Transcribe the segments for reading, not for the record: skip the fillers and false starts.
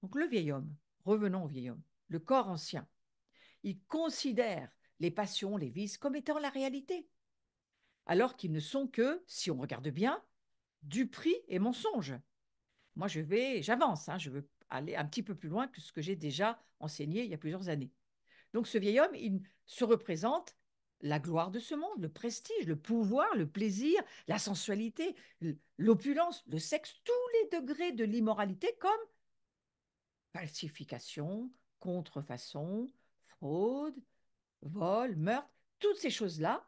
Donc le vieil homme, revenons au vieil homme, le corps ancien, il considère les passions, les vices comme étant la réalité, alors qu'ils ne sont que, si on regarde bien, duperie et mensonge. Moi, j'avance, hein, je veux aller un petit peu plus loin que ce que j'ai déjà enseigné il y a plusieurs années. Donc ce vieil homme, il se représente la gloire de ce monde, le prestige, le pouvoir, le plaisir, la sensualité, l'opulence, le sexe, tous les degrés de l'immoralité comme falsification, contrefaçon, fraude, vol, meurtre, toutes ces choses-là,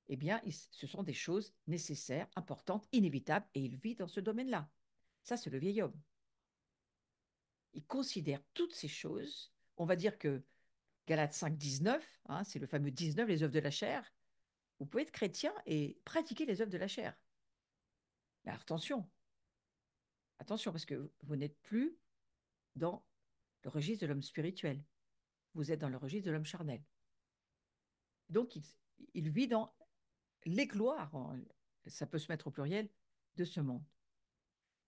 eh bien, ce sont des choses nécessaires, importantes, inévitables, et il vit dans ce domaine-là. Ça, c'est le vieil homme. Il considère toutes ces choses. On va dire que Galates 5, 19, hein, c'est le fameux 19, les œuvres de la chair. Vous pouvez être chrétien et pratiquer les œuvres de la chair. Mais attention, attention, parce que vous n'êtes plus dans le registre de l'homme spirituel. Vous êtes dans le registre de l'homme charnel. Donc, il vit dans les gloires, ça peut se mettre au pluriel, de ce monde.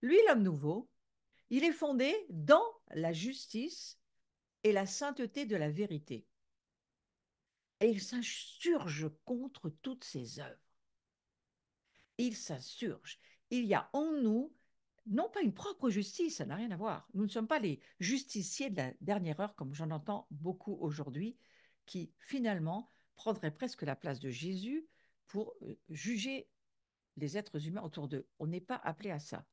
Lui, l'homme nouveau, il est fondé dans la justice et la sainteté de la vérité. Et il s'insurge contre toutes ces œuvres. Il s'insurge. Il y a en nous, non pas une propre justice, ça n'a rien à voir. Nous ne sommes pas les justiciers de la dernière heure, comme j'en entends beaucoup aujourd'hui, qui finalement prendraient presque la place de Jésus pour juger les êtres humains autour d'eux. On n'est pas appelé à ça.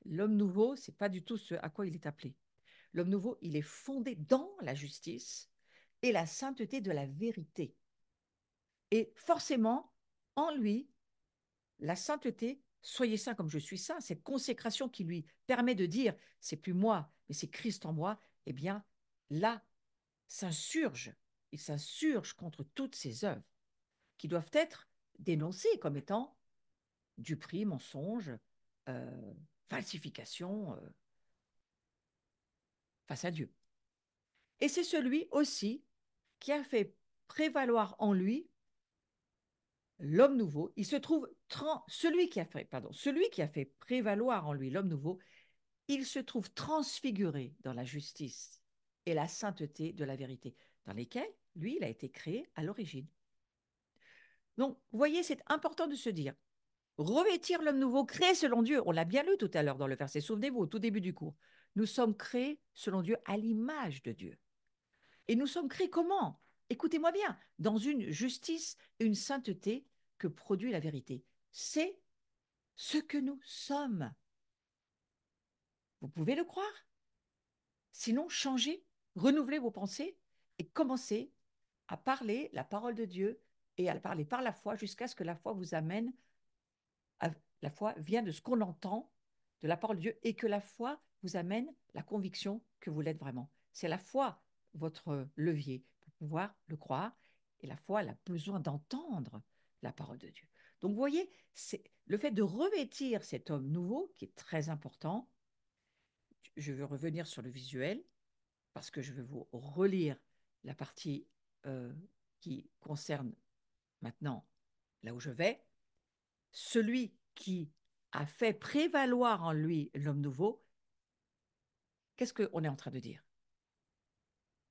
L'homme nouveau, c'est pas du tout ce à quoi il est appelé. L'homme nouveau, il est fondé dans la justice et la sainteté de la vérité. Et forcément, en lui, la sainteté, soyez saint comme je suis saint, cette consécration qui lui permet de dire, c'est plus moi, mais c'est Christ en moi, eh bien, là, s'insurge, il s'insurge contre toutes ces œuvres qui doivent être dénoncées comme étant duperie, mensonge, euh, falsification face à Dieu. Et c'est celui aussi qui a fait prévaloir en lui l'homme nouveau. Il se trouve celui qui a fait prévaloir en lui l'homme nouveau, il se trouve transfiguré dans la justice et la sainteté de la vérité, dans lesquelles lui, il a été créé à l'origine. Donc, vous voyez, c'est important de se dire, revêtir l'homme nouveau, créé selon Dieu, on l'a bien lu tout à l'heure dans le verset, souvenez-vous, au tout début du cours, nous sommes créés selon Dieu à l'image de Dieu. Et nous sommes créés comment? Écoutez-moi bien, dans une justice, une sainteté que produit la vérité. C'est ce que nous sommes. Vous pouvez le croire? Sinon, changez, renouvelez vos pensées et commencez à parler la parole de Dieu et à la parler par la foi jusqu'à ce que la foi vous amène à, la foi vient de ce qu'on entend de la parole de Dieu et que la foi vous amène la conviction que vous l'êtes vraiment. C'est la foi votre levier pour pouvoir le croire et la foi elle a besoin d'entendre la parole de Dieu. Donc vous voyez, c'est le fait de revêtir cet homme nouveau qui est très important. Je veux revenir sur le visuel parce que je vais vous relire la partie euh, qui concerne maintenant là où je vais. Celui qui a fait prévaloir en lui l'homme nouveau, qu'est-ce qu'on est en train de dire?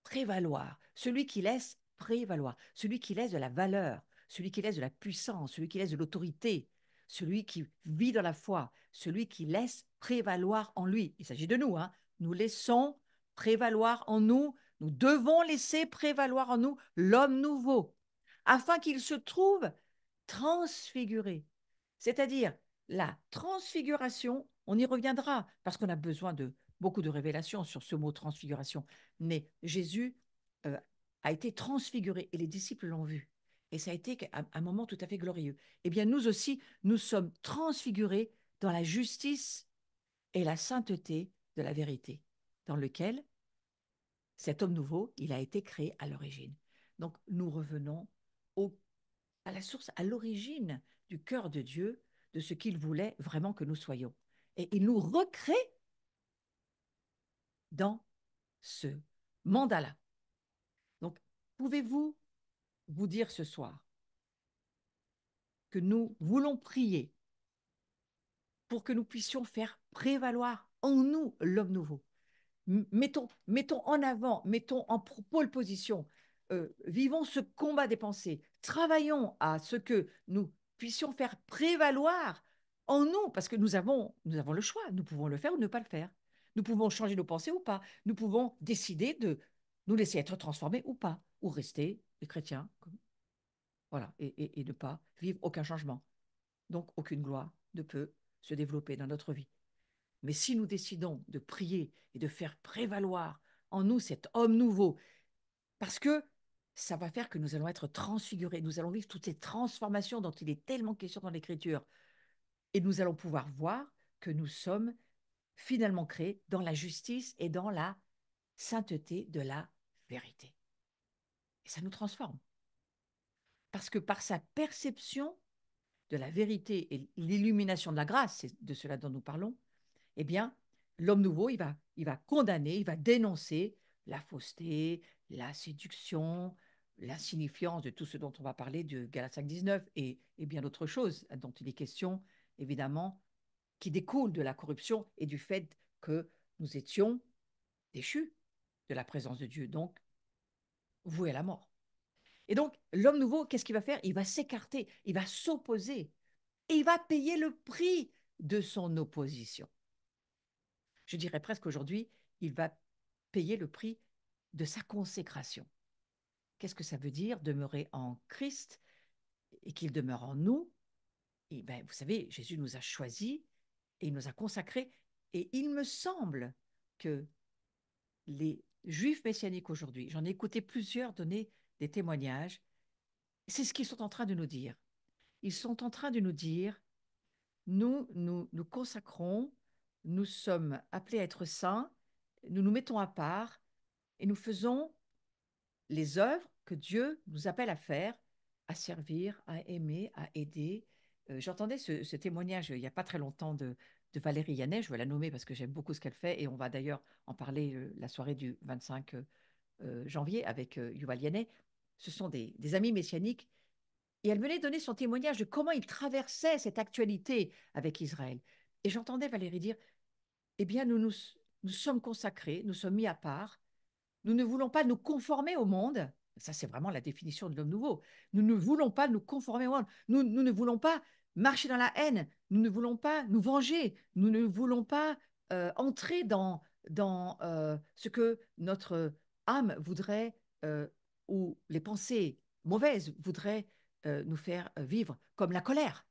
Prévaloir, celui qui laisse prévaloir, celui qui laisse de la valeur, celui qui laisse de la puissance, celui qui laisse de l'autorité, celui qui vit dans la foi, celui qui laisse prévaloir en lui. Il s'agit de nous, hein. Nous laissons prévaloir en nous, nous devons laisser prévaloir en nous l'homme nouveau, afin qu'il se trouve transfiguré. C'est-à-dire, la transfiguration, on y reviendra, parce qu'on a besoin de beaucoup de révélations sur ce mot transfiguration. Mais Jésus euh, a été transfiguré et les disciples l'ont vu. Et ça a été un moment tout à fait glorieux. Eh bien, nous aussi, nous sommes transfigurés dans la justice et la sainteté de la vérité, dans lequel cet homme nouveau, il a été créé à l'origine. Donc, nous revenons au, à la source, à l'origine du cœur de Dieu, de ce qu'il voulait vraiment que nous soyons. Et il nous recrée dans ce mandat-là. Donc, pouvez-vous vous dire ce soir que nous voulons prier pour que nous puissions faire prévaloir en nous l'homme nouveau, Mettons en avant, mettons en pôle position, vivons ce combat des pensées, travaillons à ce que nous puissions faire prévaloir en nous, parce que nous avons le choix, nous pouvons le faire ou ne pas le faire. Nous pouvons changer nos pensées ou pas. Nous pouvons décider de nous laisser être transformés ou pas, ou rester les chrétiens, voilà, et ne pas vivre aucun changement. Donc, aucune gloire ne peut se développer dans notre vie. Mais si nous décidons de prier et de faire prévaloir en nous cet homme nouveau, parce que ça va faire que nous allons être transfigurés, nous allons vivre toutes ces transformations dont il est tellement question dans l'Écriture, et nous allons pouvoir voir que nous sommes finalement créés dans la justice et dans la sainteté de la vérité. Et ça nous transforme. Parce que par sa perception de la vérité et l'illumination de la grâce, c'est de cela dont nous parlons, eh bien, l'homme nouveau, il va condamner, il va dénoncer la fausseté, la séduction, l'insignifiance de tout ce dont on va parler de Galates 5,19 et bien d'autres choses dont il est question, évidemment, qui découlent de la corruption et du fait que nous étions déchus de la présence de Dieu, donc voués à la mort. Et donc, l'homme nouveau, qu'est-ce qu'il va faire? Il va s'écarter, il va s'opposer et il va payer le prix de son opposition. Je dirais presque aujourd'hui, il va payer le prix de sa consécration. Qu'est-ce que ça veut dire demeurer en Christ et qu'il demeure en nous? Et ben, vous savez, Jésus nous a choisis et il nous a consacrés. Et il me semble que les juifs messianiques aujourd'hui, j'en ai écouté plusieurs donner des témoignages, c'est ce qu'ils sont en train de nous dire. Ils sont en train de nous dire, nous consacrons, nous sommes appelés à être saints, nous nous mettons à part et nous faisons les œuvres que Dieu nous appelle à faire, à servir, à aimer, à aider. J'entendais ce témoignage il n'y a pas très longtemps de Valérie Yannet, je veux la nommer parce que j'aime beaucoup ce qu'elle fait et on va d'ailleurs en parler la soirée du 25 janvier avec Yuval Yannet. Ce sont des amis messianiques et elle venait donner son témoignage de comment il traversait cette actualité avec Israël. Et j'entendais Valérie dire, eh bien nous sommes consacrés, nous sommes mis à part, nous ne voulons pas nous conformer au monde. Ça, c'est vraiment la définition de l'homme nouveau. Nous ne voulons pas nous conformer au monde. Nous ne voulons pas marcher dans la haine. Nous ne voulons pas nous venger. Nous ne voulons pas entrer dans ce que notre âme voudrait ou les pensées mauvaises voudraient nous faire vivre, comme la colère.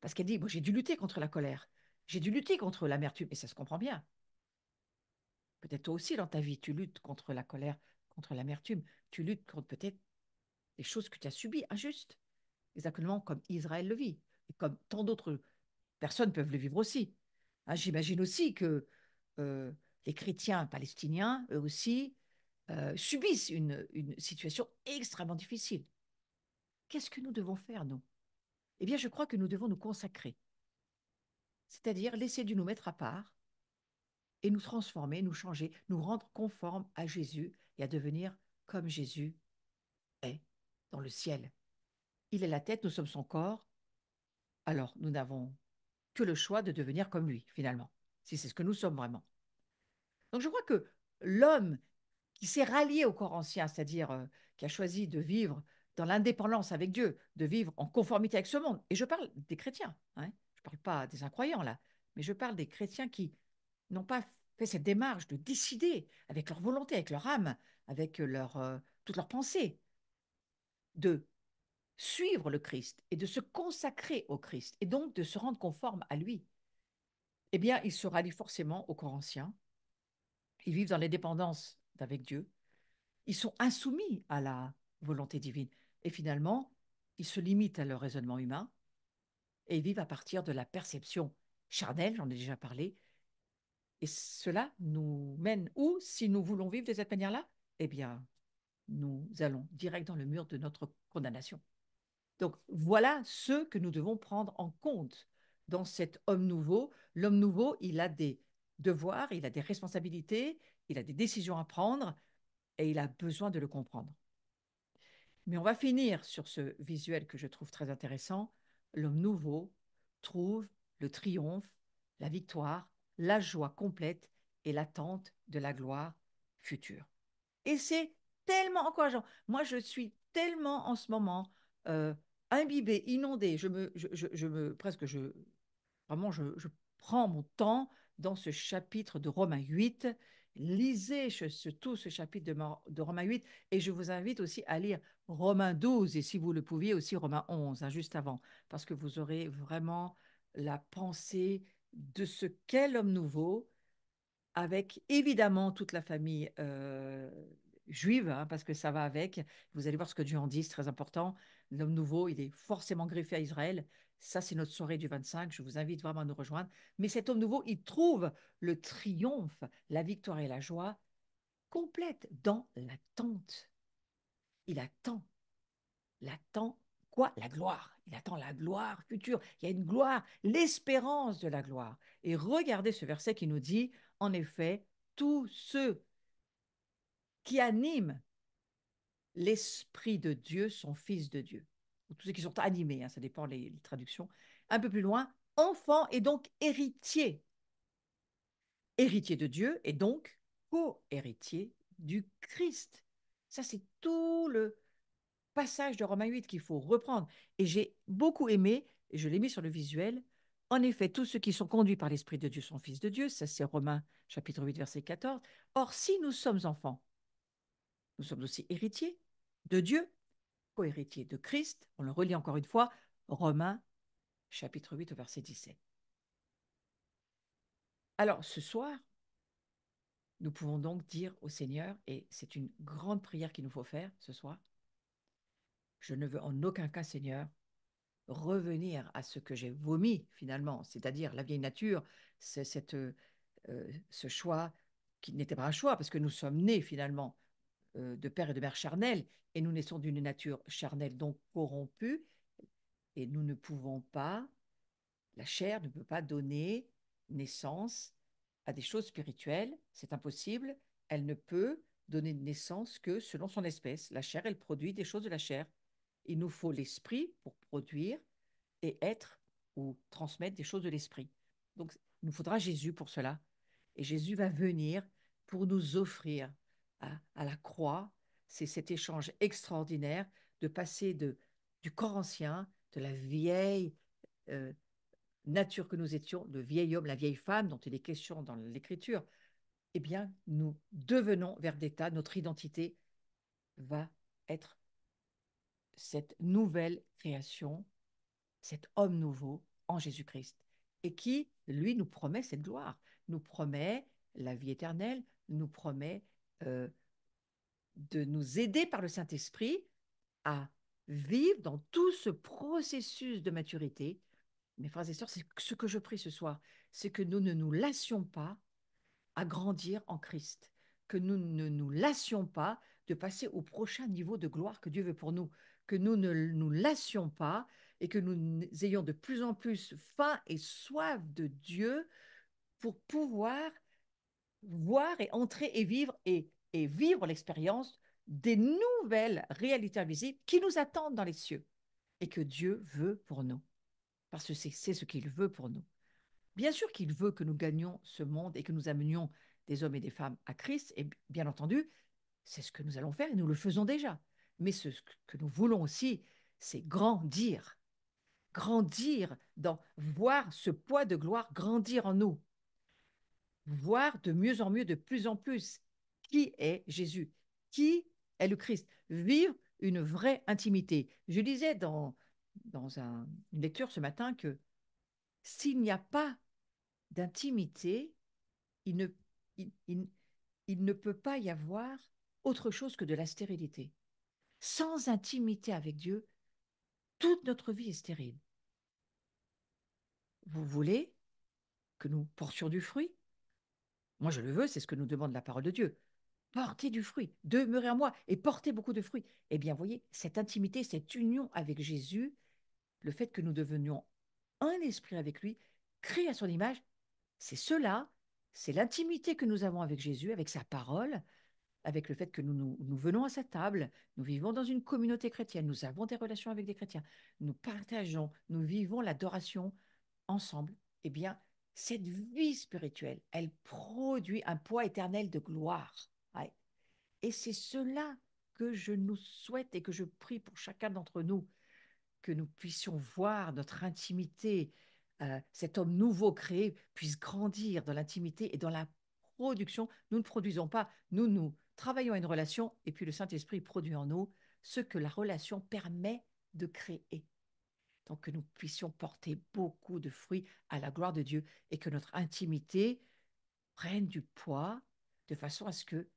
Parce qu'elle dit, moi j'ai dû lutter contre la colère. J'ai dû lutter contre l'amertume. Et ça se comprend bien. Peut-être toi aussi dans ta vie, tu luttes contre la colère, contre l'amertume. Tu luttes contre peut-être des choses que tu as subies injustes, exactement comme Israël le vit, et comme tant d'autres personnes peuvent le vivre aussi. Hein, j'imagine aussi que euh, les chrétiens palestiniens, eux aussi, subissent une situation extrêmement difficile. Qu'est-ce que nous devons faire, nous? Eh bien, je crois que nous devons nous consacrer, c'est-à-dire laisser Dieu nous mettre à part et nous transformer, nous changer, nous rendre conformes à Jésus et à devenir comme Jésus est dans le ciel. Il est la tête, nous sommes son corps, alors nous n'avons que le choix de devenir comme lui, finalement, si c'est ce que nous sommes vraiment. Donc je crois que l'homme qui s'est rallié au corps ancien, c'est-à-dire qui a choisi de vivre dans l'indépendance avec Dieu, de vivre en conformité avec ce monde, et je parle des chrétiens, hein, je ne parle pas des incroyants là, mais je parle des chrétiens qui n'ont pas fait cette démarche de décider avec leur volonté, avec leur âme, avec toutes leurs pensées, de suivre le Christ et de se consacrer au Christ et donc de se rendre conforme à lui, eh bien, ils se rallient forcément au corps ancien. Ils vivent dans l'indépendance d'avec Dieu. Ils sont insoumis à la volonté divine. Et finalement, ils se limitent à leur raisonnement humain et ils vivent à partir de la perception charnelle, j'en ai déjà parlé. Et cela nous mène où si nous voulons vivre de cette manière-là? Eh bien, nous allons direct dans le mur de notre condamnation. Donc voilà ce que nous devons prendre en compte dans cet homme nouveau. L'homme nouveau, il a des devoirs, il a des responsabilités, il a des décisions à prendre et il a besoin de le comprendre. Mais on va finir sur ce visuel que je trouve très intéressant. L'homme nouveau trouve le triomphe, la victoire, la joie complète et l'attente de la gloire future. Et c'est tellement encourageant. Moi, je suis tellement en ce moment euh, imbibée, inondée. Presque, vraiment, je prends mon temps dans ce chapitre de Romains 8. Lisez tout ce chapitre de Romains 8 et je vous invite aussi à lire Romains 12 et si vous le pouviez aussi Romains 11, hein, juste avant, parce que vous aurez vraiment la pensée de ce qu'est l'homme nouveau, avec évidemment toute la famille juive, hein, parce que ça va avec. Vous allez voir ce que Dieu en dit, c'est très important. L'homme nouveau, il est forcément greffé à Israël. Ça, c'est notre soirée du 25. Je vous invite vraiment à nous rejoindre. Mais cet homme nouveau, il trouve le triomphe, la victoire et la joie complète dans l'attente. Il attend quoi? La gloire. Il attend la gloire future. Il y a une gloire, l'espérance de la gloire. Et regardez ce verset qui nous dit, en effet, tous ceux qui animent l'Esprit de Dieu sont fils de Dieu. Ou tous ceux qui sont animés, hein, ça dépend les traductions. Un peu plus loin, enfant et donc héritier. Héritier de Dieu et donc co-héritier du Christ. Ça, c'est tout le passage de Romains 8 qu'il faut reprendre. Et j'ai beaucoup aimé, et je l'ai mis sur le visuel, en effet, tous ceux qui sont conduits par l'Esprit de Dieu sont fils de Dieu. Ça, c'est Romains chapitre 8, verset 14. Or, si nous sommes enfants, nous sommes aussi héritiers de Dieu, co-héritiers de Christ. On le relit encore une fois, Romains chapitre 8 au verset 17. Alors, ce soir, nous pouvons donc dire au Seigneur, et c'est une grande prière qu'il nous faut faire ce soir, je ne veux en aucun cas, Seigneur, revenir à ce que j'ai vomi finalement, c'est-à-dire la vieille nature, c'est ce choix qui n'était pas un choix, parce que nous sommes nés finalement de père et de mère charnels, et nous naissons d'une nature charnelle donc corrompue, et nous ne pouvons pas, la chair ne peut pas donner naissance à des choses spirituelles, c'est impossible, elle ne peut donner naissance que selon son espèce. La chair, elle produit des choses de la chair. Il nous faut l'esprit pour produire et être ou transmettre des choses de l'esprit. Donc, il nous faudra Jésus pour cela. Et Jésus va venir pour nous offrir à la croix. C'est cet échange extraordinaire de passer du corps ancien, de la vieille euh, nature que nous étions, le vieil homme, la vieille femme dont il est question dans l'Écriture. Eh bien, nous devenons vers d'état, notre identité va être cette nouvelle création, cet homme nouveau en Jésus-Christ, et qui, lui, nous promet cette gloire, nous promet la vie éternelle, nous promet euh, de nous aider par le Saint-Esprit à vivre dans tout ce processus de maturité. Mes frères et sœurs, c'est ce que je prie ce soir, c'est que nous ne nous lassions pas à grandir en Christ, que nous ne nous lassions pas de passer au prochain niveau de gloire que Dieu veut pour nous, que nous ne nous lassions pas et que nous ayons de plus en plus faim et soif de Dieu pour pouvoir voir et entrer et vivre l'expérience des nouvelles réalités invisibles qui nous attendent dans les cieux et que Dieu veut pour nous, parce que c'est ce qu'il veut pour nous. Bien sûr qu'il veut que nous gagnions ce monde et que nous amenions des hommes et des femmes à Christ, et bien entendu, c'est ce que nous allons faire et nous le faisons déjà. Mais ce que nous voulons aussi, c'est grandir, grandir dans voir ce poids de gloire grandir en nous, voir de mieux en mieux, de plus en plus qui est Jésus, qui est le Christ, vivre une vraie intimité. Je disais une lecture ce matin que s'il n'y a pas d'intimité, il ne, il, il ne peut pas y avoir autre chose que de la stérilité. Sans intimité avec Dieu, toute notre vie est stérile. Vous voulez que nous portions du fruit? Moi, je le veux, c'est ce que nous demande la parole de Dieu. Portez du fruit, demeurez en moi et portez beaucoup de fruits. Eh bien, voyez, cette intimité, cette union avec Jésus, le fait que nous devenions un esprit avec lui, créé à son image, c'est cela, c'est l'intimité que nous avons avec Jésus, avec sa parole, avec le fait que nous venons à sa table, nous vivons dans une communauté chrétienne, nous avons des relations avec des chrétiens, nous partageons, nous vivons l'adoration ensemble. Eh bien, cette vie spirituelle, elle produit un poids éternel de gloire. Ouais. Et c'est cela que je nous souhaite et que je prie pour chacun d'entre nous, que nous puissions voir notre intimité, cet homme nouveau créé puisse grandir dans l'intimité et dans la production. Nous ne produisons pas, nous travaillons à une relation et puis le Saint-Esprit produit en nous ce que la relation permet de créer. Donc que nous puissions porter beaucoup de fruits à la gloire de Dieu et que notre intimité prenne du poids de façon à ce que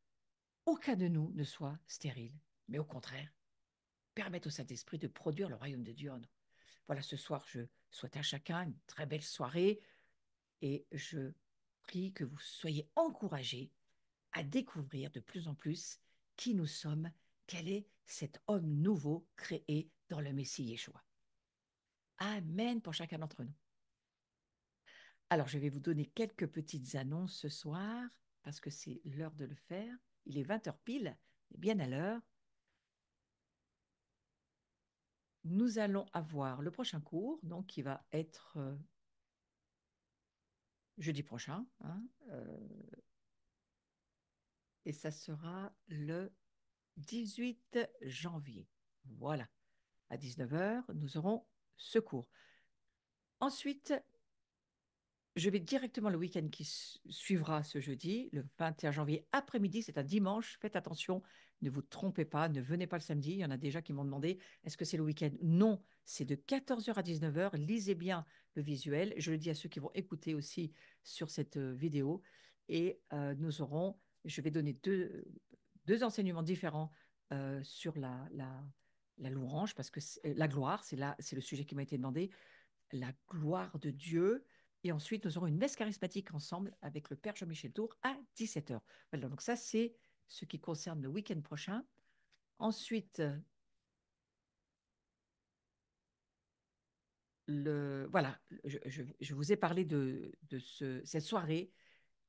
aucun de nous ne soit stérile, mais au contraire, permette au Saint-Esprit de produire le royaume de Dieu en nous. Voilà, ce soir, je souhaite à chacun une très belle soirée et je prie que vous soyez encouragés à découvrir de plus en plus qui nous sommes, quel est cet homme nouveau créé dans le Messie Yeshua. Amen pour chacun d'entre nous. Alors, je vais vous donner quelques petites annonces ce soir, parce que c'est l'heure de le faire. Il est 20 heures pile, bien à l'heure. Nous allons avoir le prochain cours, donc qui va être jeudi prochain, hein, et ça sera le 18 janvier. Voilà, à 19 heures, nous aurons ce cours. Ensuite, je vais directement le week-end qui suivra ce jeudi, le 21 janvier après-midi, c'est un dimanche. Faites attention, ne vous trompez pas, ne venez pas le samedi. Il y en a déjà qui m'ont demandé, est-ce que c'est le week-end? Non, c'est de 14 heures à 19 heures. Lisez bien le visuel. Je le dis à ceux qui vont écouter aussi sur cette vidéo. Et nous aurons, je vais donner deux enseignements différents sur la louange, parce que la gloire, c'est le sujet qui m'a été demandé, la gloire de Dieu. Et ensuite, nous aurons une messe charismatique ensemble avec le Père Jean-Michel Tour à 17 heures. Voilà, donc ça, c'est ce qui concerne le week-end prochain. Ensuite, voilà, je vous ai parlé de cette soirée.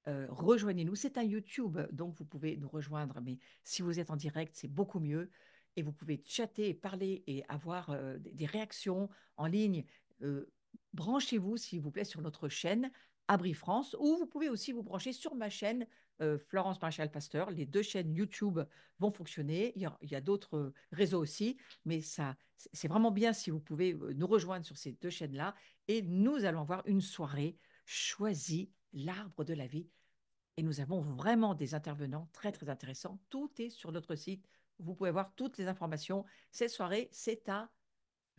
Rejoignez-nous. C'est un YouTube, donc vous pouvez nous rejoindre, mais si vous êtes en direct, c'est beaucoup mieux. Et vous pouvez chatter, parler et avoir des réactions en ligne. Euh, Branchez-vous, s'il vous plaît, sur notre chaîne Abri France, ou vous pouvez aussi vous brancher sur ma chaîne Florence Maréchal Pasteur. Les deux chaînes YouTube vont fonctionner. Il y a d'autres réseaux aussi, mais ça, c'est vraiment bien si vous pouvez nous rejoindre sur ces deux chaînes-là. Et nous allons avoir une soirée choisie, l'arbre de la vie, et nous avons vraiment des intervenants très, très intéressants. Tout est sur notre site. Vous pouvez voir toutes les informations. Cette soirée, c'est à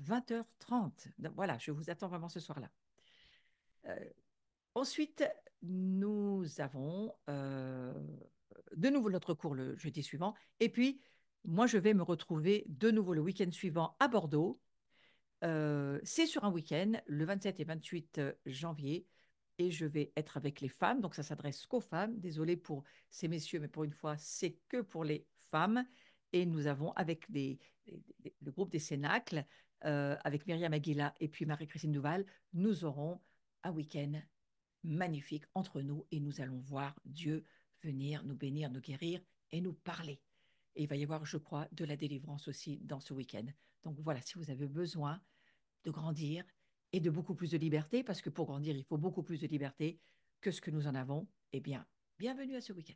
20h30. Donc, voilà, je vous attends vraiment ce soir-là. Euh, Ensuite, nous avons de nouveau notre cours le jeudi suivant. Et puis, moi, je vais me retrouver de nouveau le week-end suivant à Bordeaux. C'est sur un week-end, le 27 et 28 janvier, et je vais être avec les femmes, donc ça s'adresse qu'aux femmes. Désolée pour ces messieurs, mais pour une fois, c'est que pour les femmes. Et nous avons avec le groupe des Cénacles, avec Myriam Aguila et puis Marie-Christine Duval, nous aurons un week-end magnifique entre nous et nous allons voir Dieu venir nous bénir, nous guérir et nous parler. Et il va y avoir, je crois, de la délivrance aussi dans ce week-end. Donc voilà, si vous avez besoin de grandir et de beaucoup plus de liberté, parce que pour grandir, il faut beaucoup plus de liberté que ce que nous en avons, eh bien, bienvenue à ce week-end.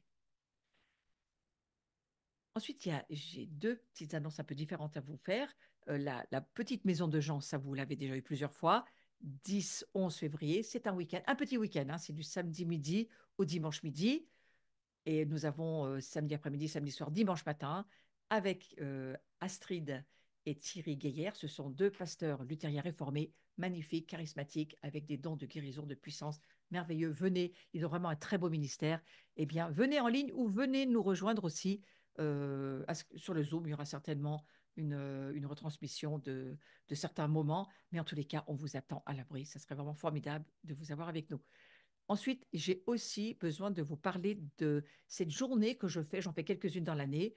Ensuite, j'ai deux petites annonces un peu différentes à vous faire. La petite maison de Jean, ça vous l'avez déjà eu plusieurs fois. 10-11 février, c'est un week-end, un petit week-end, hein, c'est du samedi midi au dimanche midi. Et nous avons samedi après-midi, samedi soir, dimanche matin, avec Astrid et Thierry Gaillère. Ce sont deux pasteurs luthériens réformés, magnifiques, charismatiques, avec des dons de guérison, de puissance merveilleux. Venez, ils ont vraiment un très beau ministère. Eh bien, venez en ligne ou venez nous rejoindre aussi sur le Zoom. Il y aura certainement une retransmission de certains moments, mais en tous les cas, on vous attend à l'abri. Ça serait vraiment formidable de vous avoir avec nous. Ensuite, j'ai aussi besoin de vous parler de cette journée que je fais. J'en fais quelques-unes dans l'année.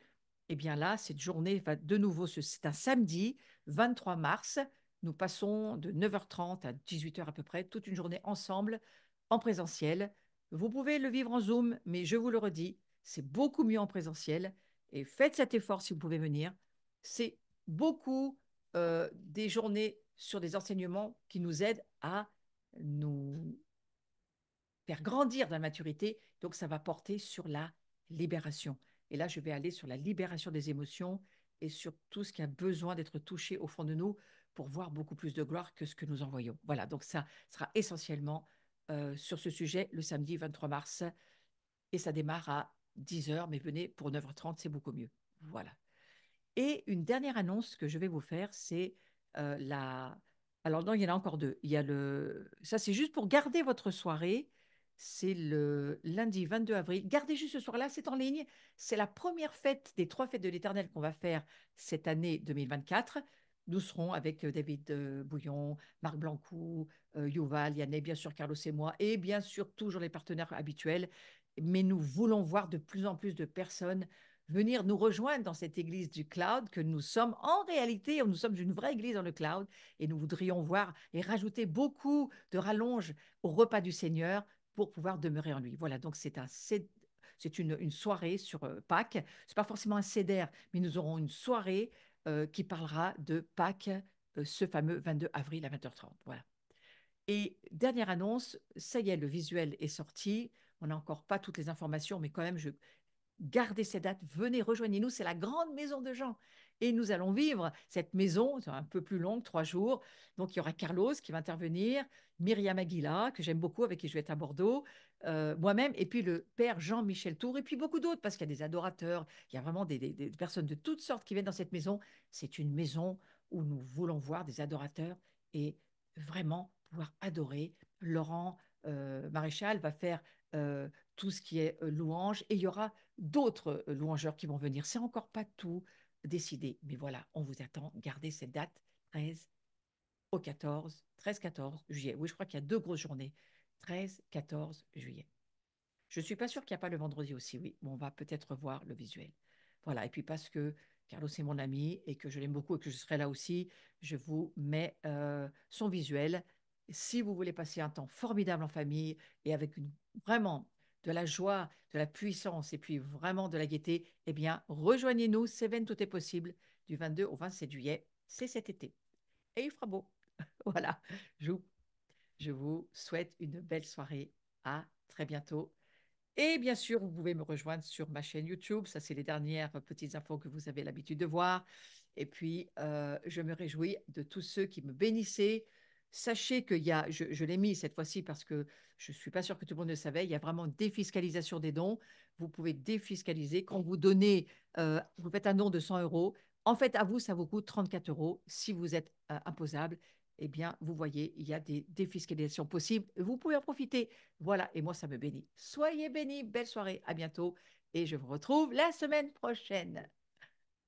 Eh bien là, cette journée va de nouveau, c'est un samedi 23 mars. Nous passons de 9h30 à 18h à peu près, toute une journée ensemble en présentiel. Vous pouvez le vivre en Zoom, mais je vous le redis, c'est beaucoup mieux en présentiel. Et faites cet effort si vous pouvez venir. C'est beaucoup des journées sur des enseignements qui nous aident à nous faire grandir dans la maturité. Donc, ça va porter sur la libération. Et là, je vais aller sur la libération des émotions et sur tout ce qui a besoin d'être touché au fond de nous pour voir beaucoup plus de gloire que ce que nous envoyons. Voilà, donc ça sera essentiellement sur ce sujet le samedi 23 mars et ça démarre à 10 heures, mais venez pour 9h30, c'est beaucoup mieux. Voilà. Et une dernière annonce que je vais vous faire, c'est la... Alors non, il y en a encore deux. Il y a le... Ça, c'est juste pour garder votre soirée. C'est le lundi 22 avril. Gardez juste ce soir-là, c'est en ligne. C'est la première fête des trois fêtes de l'Éternel qu'on va faire cette année 2024. Nous serons avec David Bouillon, Marc Blancou, Yuval, Yannet, bien sûr Carlos et moi, et bien sûr toujours les partenaires habituels. Mais nous voulons voir de plus en plus de personnes venir nous rejoindre dans cette église du cloud que nous sommes en réalité, nous sommes une vraie église dans le cloud et nous voudrions voir et rajouter beaucoup de rallonges au repas du Seigneur pour pouvoir demeurer en lui. Voilà, donc c'est une soirée sur Pâques. C'est pas forcément un CEDER, mais nous aurons une soirée qui parlera de Pâques, ce fameux 22 avril à 20h30. Voilà. Et dernière annonce, ça y est, le visuel est sorti. On n'a encore pas toutes les informations, mais quand même, gardez ces dates, venez, rejoignez-nous, c'est la grande maison de Jean. Et nous allons vivre cette maison un peu plus longue, 3 jours. Donc, il y aura Carlos qui va intervenir, Myriam Aguila, que j'aime beaucoup, avec qui je vais être à Bordeaux, moi-même, et puis le père Jean-Michel Tour, et puis beaucoup d'autres, parce qu'il y a des adorateurs, il y a vraiment des personnes de toutes sortes qui viennent dans cette maison. C'est une maison où nous voulons voir des adorateurs et vraiment pouvoir adorer. Laurent Maréchal va faire tout ce qui est louange, et il y aura d'autres louangeurs qui vont venir. C'est encore pas tout décidé, mais voilà, on vous attend. Gardez cette date 13 au 14, 13-14 juillet. Oui, je crois qu'il y a deux grosses journées, 13-14 juillet. Je ne suis pas sûre qu'il n'y a pas le vendredi aussi, oui. Bon, on va peut-être voir le visuel. Voilà, et puis parce que Carlos est mon ami et que je l'aime beaucoup et que je serai là aussi, je vous mets son visuel. Si vous voulez passer un temps formidable en famille et avec vraiment de la joie, de la puissance et puis vraiment de la gaieté, eh bien, rejoignez-nous. Cévennes, tout est possible du 22 au 27 juillet. C'est cet été. Et il fera beau. Voilà, je vous, je vous souhaite une belle soirée. À très bientôt. Et bien sûr, vous pouvez me rejoindre sur ma chaîne YouTube. Ça, c'est les dernières petites infos que vous avez l'habitude de voir. Et puis, je me réjouis de tous ceux qui me bénissaient. Sachez qu'il y a, je l'ai mis cette fois-ci parce que je ne suis pas sûre que tout le monde le savait, il y a vraiment une défiscalisation des dons. Vous pouvez défiscaliser. Quand vous donnez, vous faites un don de 100 euros. En fait, à vous, ça vous coûte 34 euros. Si vous êtes imposable, eh bien, vous voyez, il y a des défiscalisations possibles. Vous pouvez en profiter. Voilà, et moi, ça me bénit. Soyez bénis, belle soirée, à bientôt, et je vous retrouve la semaine prochaine.